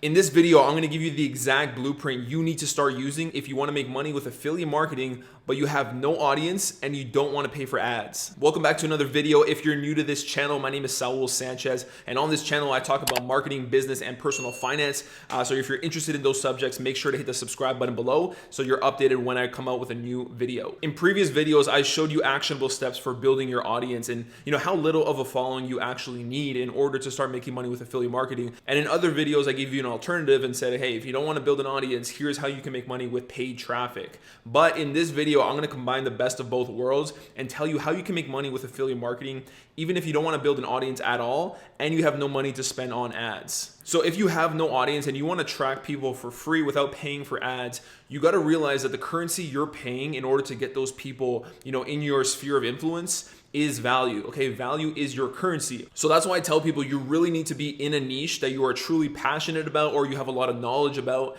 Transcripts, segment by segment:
In this video, I'm gonna give you the exact blueprint you need to start using if you wanna make money with affiliate marketing, but you have no audience and you don't wanna pay for ads. Welcome back to another video. If you're new to this channel, my name is Saul Sanchez, and on this channel, I talk about marketing, business, and personal finance. So if you're interested in those subjects, make sure to hit the subscribe button below so you're updated when I come out with a new video. In previous videos, I showed you actionable steps for building your audience and how little of a following you actually need in order to start making money with affiliate marketing. And in other videos, I gave you an alternative and said, hey, if you don't want to build an audience, here's how you can make money with paid traffic. But in this video, I'm going to combine the best of both worlds and tell you how you can make money with affiliate marketing, even if you don't want to build an audience at all and you have no money to spend on ads. So if you have no audience and you want to track people for free without paying for ads, you got to realize that the currency you're paying in order to get those people, in your sphere of influence is value. Okay, value is your currency. So that's why I tell people you really need to be in a niche that you are truly passionate about or you have a lot of knowledge about.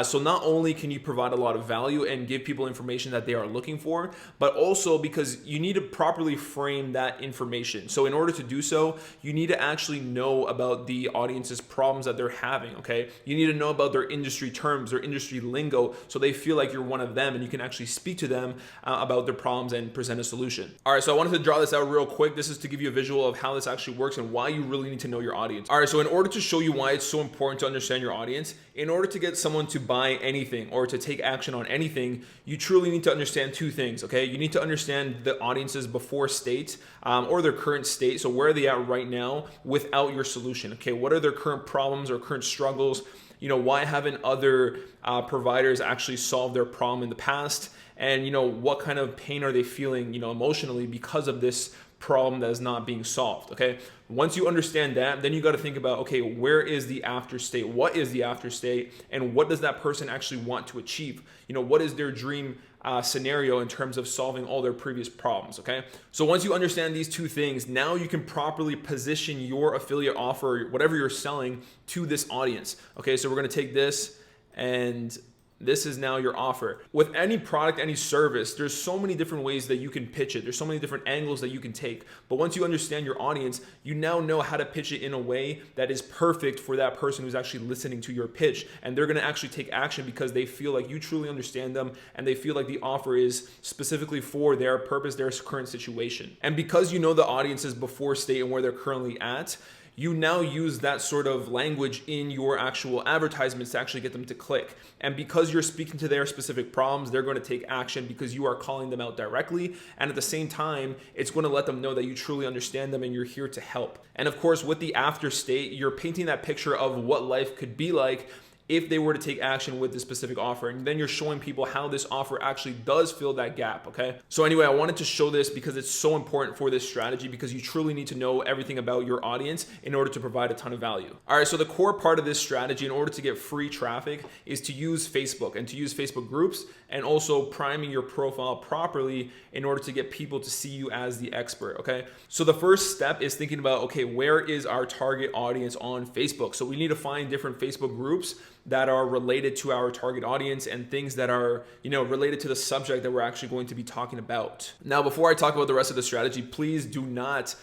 So not only can you provide a lot of value and give people information that they are looking for, but also because you need to properly frame that information. So in order to do so, you need to actually know about the audience's problems that they're having, okay? You need to know about their industry terms, their industry lingo, so they feel like you're one of them and you can actually speak to them about their problems and present a solution. All right, so I wanted to draw this out real quick. This is to give you a visual of how this actually works and why you really need to know your audience. All right, so in order to show you why it's so important to understand your audience, in order to get someone to buy anything or to take action on anything, you truly need to understand two things, okay? You need to understand the audience's before state or their current state. So where are they at right now without your solution, okay? What are their current problems or current struggles? Why haven't other providers actually solved their problem in the past? And what kind of pain are they feeling, emotionally because of this problem that is not being solved, okay? Once you understand that, then you got to think about, okay, where is the after state? What is the after state? And what does that person actually want to achieve? What is their dream scenario in terms of solving all their previous problems, okay? So once you understand these two things, now you can properly position your affiliate offer, whatever you're selling, to this audience, okay? So we're going to take this and this is now your offer. With any product, any service, there's so many different ways that you can pitch it. There's so many different angles that you can take. But once you understand your audience, you now know how to pitch it in a way that is perfect for that person who's actually listening to your pitch. And they're gonna actually take action because they feel like you truly understand them and they feel like the offer is specifically for their purpose, their current situation. And because you know the audience's before state and where they're currently at, you now use that sort of language in your actual advertisements to actually get them to click. And because you're speaking to their specific problems, they're going to take action because you are calling them out directly. And at the same time, it's going to let them know that you truly understand them and you're here to help. And of course, with the after state, you're painting that picture of what life could be like if they were to take action with this specific offer. And then you're showing people how this offer actually does fill that gap, okay? So anyway, I wanted to show this because it's so important for this strategy because you truly need to know everything about your audience in order to provide a ton of value. All right, so the core part of this strategy in order to get free traffic is to use Facebook and to use Facebook groups and also priming your profile properly in order to get people to see you as the expert, okay? So the first step is thinking about, okay, where is our target audience on Facebook? So we need to find different Facebook groups that are related to our target audience and things that are, related to the subject that we're actually going to be talking about. Now, before I talk about the rest of the strategy, please do not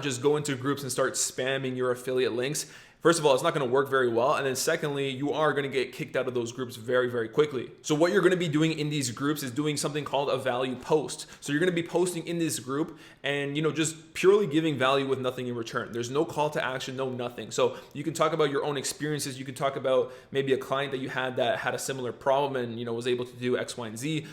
just go into groups and start spamming your affiliate links. First of all, it's not going to work very well. And then secondly, you are going to get kicked out of those groups very, very quickly. So what you're going to be doing in these groups is doing something called a value post. So you're going to be posting in this group and, just purely giving value with nothing in return. There's no call to action, no nothing. So you can talk about your own experiences. You can talk about maybe a client that you had that had a similar problem and, was able to do X, Y, and Z.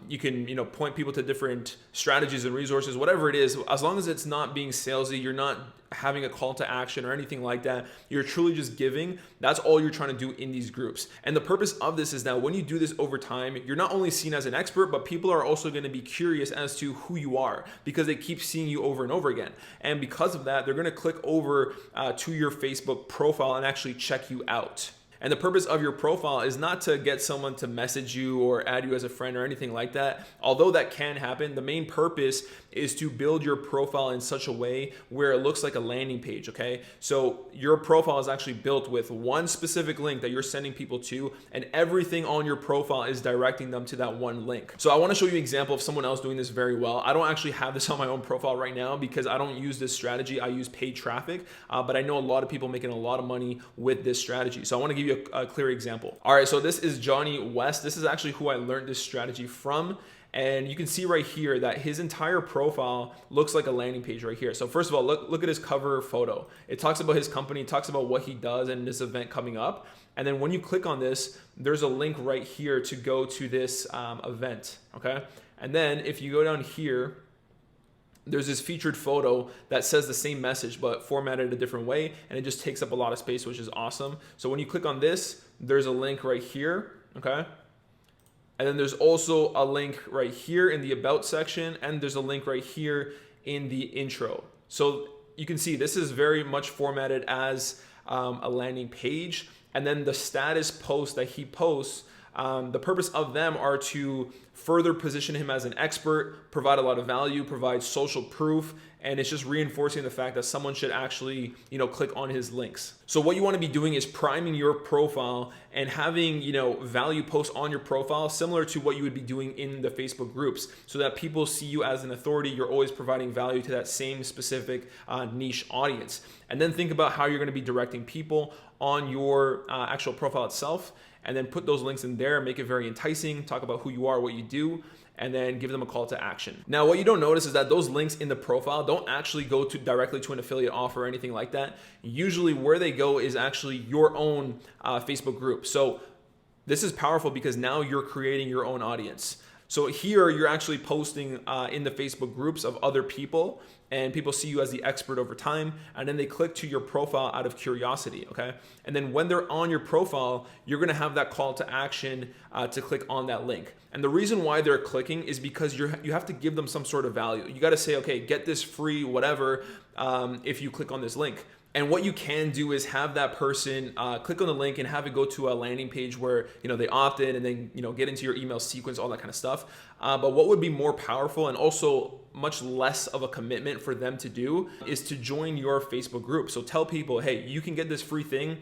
You can, point people to different strategies and resources, whatever it is, as long as it's not being salesy, you're not having a call to action or anything like that. You're truly just giving. That's all you're trying to do in these groups. And the purpose of this is that when you do this over time, you're not only seen as an expert, but people are also going to be curious as to who you are because they keep seeing you over and over again. And because of that, they're going to click over to your Facebook profile and actually check you out. And the purpose of your profile is not to get someone to message you or add you as a friend or anything like that. Although that can happen, the main purpose is to build your profile in such a way where it looks like a landing page, okay? So your profile is actually built with one specific link that you're sending people to, and everything on your profile is directing them to that one link. So I want to show you an example of someone else doing this very well. I don't actually have this on my own profile right now because I don't use this strategy. I use paid traffic, but I know a lot of people making a lot of money with this strategy. So I want to give you a clear example. All right, so this is Johnny West. This is actually who I learned this strategy from. And you can see right here that his entire profile looks like a landing page right here. So first of all, look at his cover photo. It talks about his company, it talks about what he does and this event coming up. And then when you click on this, there's a link right here to go to this event, okay? And then if you go down here, there's this featured photo that says the same message, but formatted a different way. And it just takes up a lot of space, which is awesome. So when you click on this, there's a link right here, okay? And then there's also a link right here in the about section, and there's a link right here in the intro. So you can see this is very much formatted as a landing page. And then the status posts that he posts, the purpose of them are to further position him as an expert, provide a lot of value, provide social proof, and it's just reinforcing the fact that someone should actually, click on his links. So what you want to be doing is priming your profile and having, value posts on your profile similar to what you would be doing in the Facebook groups, so that people see you as an authority. You're always providing value to that same specific niche audience. And then think about how you're going to be directing people on your actual profile itself, and then put those links in there, make it very enticing, talk about who you are, what you do, and then give them a call to action. Now, what you don't notice is that those links in the profile don't actually go directly to an affiliate offer or anything like that. Usually where they go is actually your own Facebook group. So this is powerful because now you're creating your own audience. So here you're actually posting in the Facebook groups of other people, and people see you as the expert over time, and then they click to your profile out of curiosity, okay? And then when they're on your profile, you're gonna have that call to action to click on that link. And the reason why they're clicking is because you have to give them some sort of value. You gotta say, okay, get this free whatever if you click on this link. And what you can do is have that person click on the link and have it go to a landing page where they opt in and then get into your email sequence, all that kind of stuff. But what would be more powerful and also much less of a commitment for them to do is to join your Facebook group. So tell people, hey, you can get this free thing,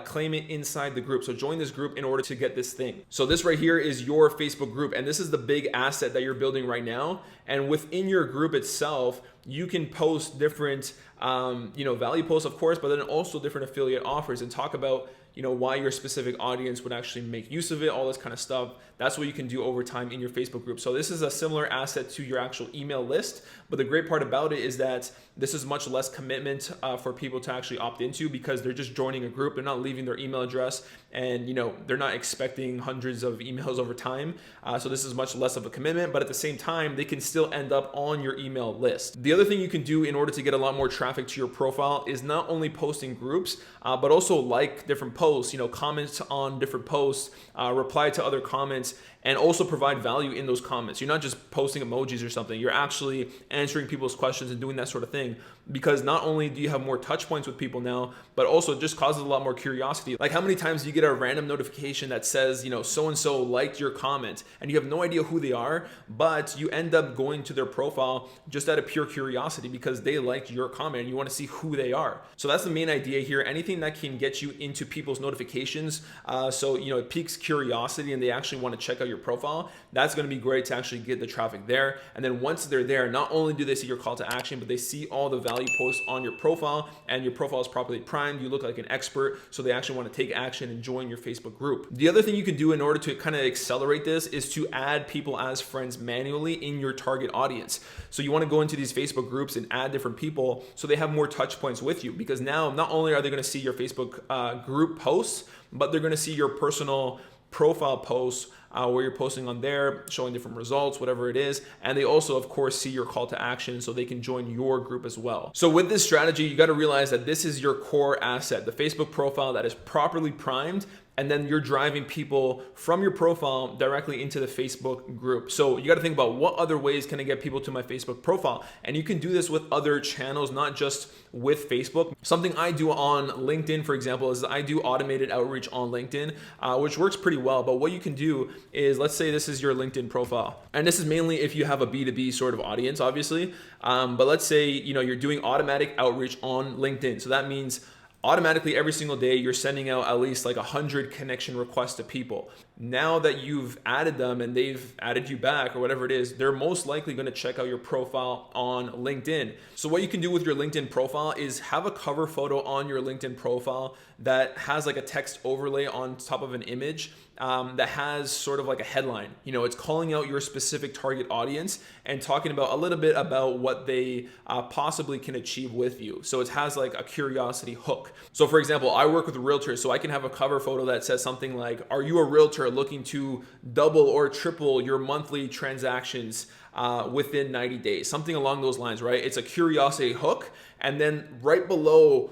claim it inside the group. So join this group in order to get this thing. So this right here is your Facebook group, and this is the big asset that you're building right now. And within your group itself, you can post different value posts, of course, but then also different affiliate offers and talk about why your specific audience would actually make use of it, all this kind of stuff. That's what you can do over time in your Facebook group. So this is a similar asset to your actual email list, but the great part about it is that this is much less commitment for people to actually opt into, because they're just joining a group. They're not leaving their email address, and they're not expecting hundreds of emails over time. So this is much less of a commitment, but at the same time, they can still end up on your email list. The other thing you can do in order to get a lot more traffic to your profile is not only posting groups, but also like different posts, comment on different posts, reply to other comments, and also provide value in those comments. You're not just posting emojis or something. You're actually answering people's questions and doing that sort of thing, because not only do you have more touch points with people now, but also it just causes a lot more curiosity. Like, how many times do you get a random notification that says, so-and-so liked your comment, and you have no idea who they are, but you end up going to their profile just out of pure curiosity because they liked your comment and you want to see who they are. So that's the main idea here. Anything that can get you into people's notifications, so it piques curiosity and they actually want to check out your profile, that's going to be great to actually get the traffic there. And then once they're there, not only do they see your call to action, but they see all the value posts on your profile, and your profile is properly primed. You look like an expert, so they actually want to take action and join your Facebook group. The other thing you can do in order to kind of accelerate this is to add people as friends manually in your target audience. So you want to go into these Facebook groups and add different people so they have more touch points with you, because now not only are they going to see your Facebook group posts, but they're going to see your personal profile posts where you're posting on there, showing different results, whatever it is. And they also, of course, see your call to action so they can join your group as well. So with this strategy, you got to realize that this is your core asset, the Facebook profile that is properly primed. and then you're driving people from your profile directly into the Facebook group. So you got to think about what other ways can I get people to my Facebook profile? And you can do this with other channels, not just with Facebook. Something I do on LinkedIn, for example, is I do automated outreach on LinkedIn, which works pretty well. But what you can do is, let's say this is your LinkedIn profile, and this is mainly if you have a B2B sort of audience, obviously. But let's say, you're doing automatic outreach on LinkedIn. So that means automatically every single day you're sending out at least like 100 connection requests to people. Now that you've added them and they've added you back or whatever it is, they're most likely going to check out your profile on LinkedIn. So what you can do with your LinkedIn profile is have a cover photo on your LinkedIn profile that has like a text overlay on top of an image that has sort of like a headline. It's calling out your specific target audience and talking about a little bit about what they possibly can achieve with you. So it has like a curiosity hook. So for example, I work with realtors, so I can have a cover photo that says something like, are you a realtor looking to double or triple your monthly transactions within 90 days? Something along those lines, right? It's a curiosity hook. And then right below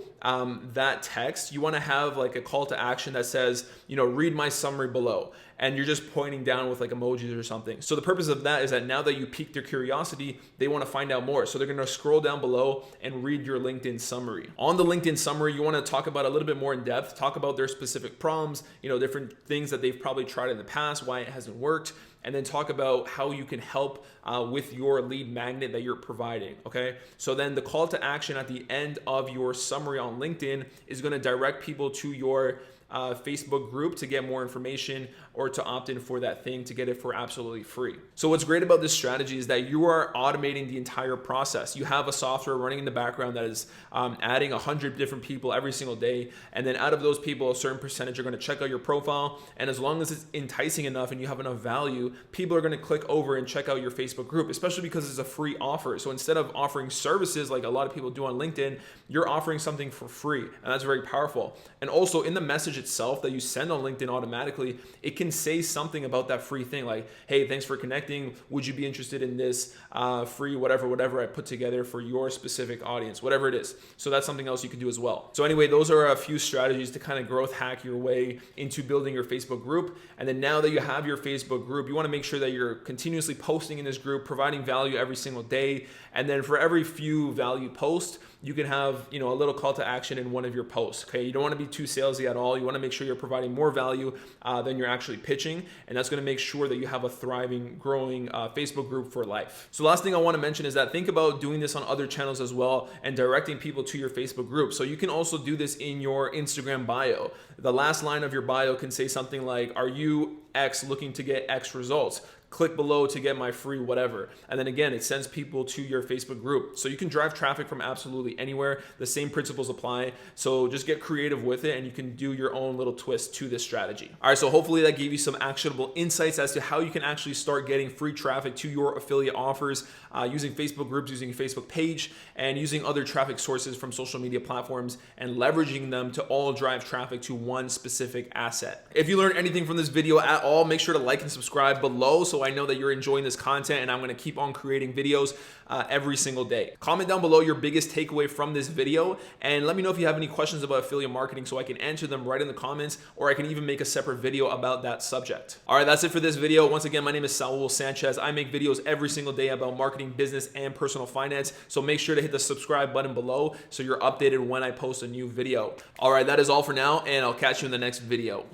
that text, you want to have like a call to action that says, read my summary below. And you're just pointing down with like emojis or something. So the purpose of that is that now that you piqued their curiosity, they want to find out more. So they're going to scroll down below and read your LinkedIn summary. On the LinkedIn summary, you want to talk about a little bit more in depth, talk about their specific problems, different things that they've probably tried in the past, why it hasn't worked, and then talk about how you can help with your lead magnet that you're providing, okay? So then the call to action at the end of your summary on LinkedIn is going to direct people to your Facebook group to get more information or to opt in for that thing to get it for absolutely free. So what's great about this strategy is that you are automating the entire process. You have a software running in the background that is adding 100 different people every single day. And then out of those people, a certain percentage are going to check out your profile. And as long as it's enticing enough and you have enough value, people are going to click over and check out your Facebook group, especially because it's a free offer. So instead of offering services like a lot of people do on LinkedIn, you're offering something for free. And that's very powerful. And also in the message itself that you send on LinkedIn automatically, it can say something about that free thing like, hey, thanks for connecting. Would you be interested in this free whatever I put together for your specific audience, whatever it is. So that's something else you can do as well. So anyway, those are a few strategies to kind of growth hack your way into building your Facebook group. And then now that you have your Facebook group, you want to make sure that you're continuously posting in this group, providing value every single day. And then for every few value posts, you can have, a little call to action in one of your posts. Okay, you don't want to be too salesy at all. You want to make sure you're providing more value than you're actually pitching, and that's going to make sure that you have a thriving, growing Facebook group for life. So last thing I want to mention is that think about doing this on other channels as well and directing people to your Facebook group. So you can also do this in your Instagram bio. The last line of your bio can say something like, "Are you X looking to get X results? Click below to get my free whatever." And then again, it sends people to your Facebook group. So you can drive traffic from absolutely anywhere. The same principles apply. So just get creative with it and you can do your own little twist to this strategy. All right, so hopefully that gave you some actionable insights as to how you can actually start getting free traffic to your affiliate offers using Facebook groups, using Facebook page, and using other traffic sources from social media platforms and leveraging them to all drive traffic to one specific asset. If you learned anything from this video at all, make sure to like and subscribe below so I know that you're enjoying this content, and I'm going to keep on creating videos every single day. Comment down below your biggest takeaway from this video and let me know if you have any questions about affiliate marketing so I can answer them right in the comments, or I can even make a separate video about that subject. All right, that's it for this video. Once again, my name is Saul Sanchez. I make videos every single day about marketing, business, and personal finance. So make sure to hit the subscribe button below so you're updated when I post a new video. All right, that is all for now, and I'll catch you in the next video.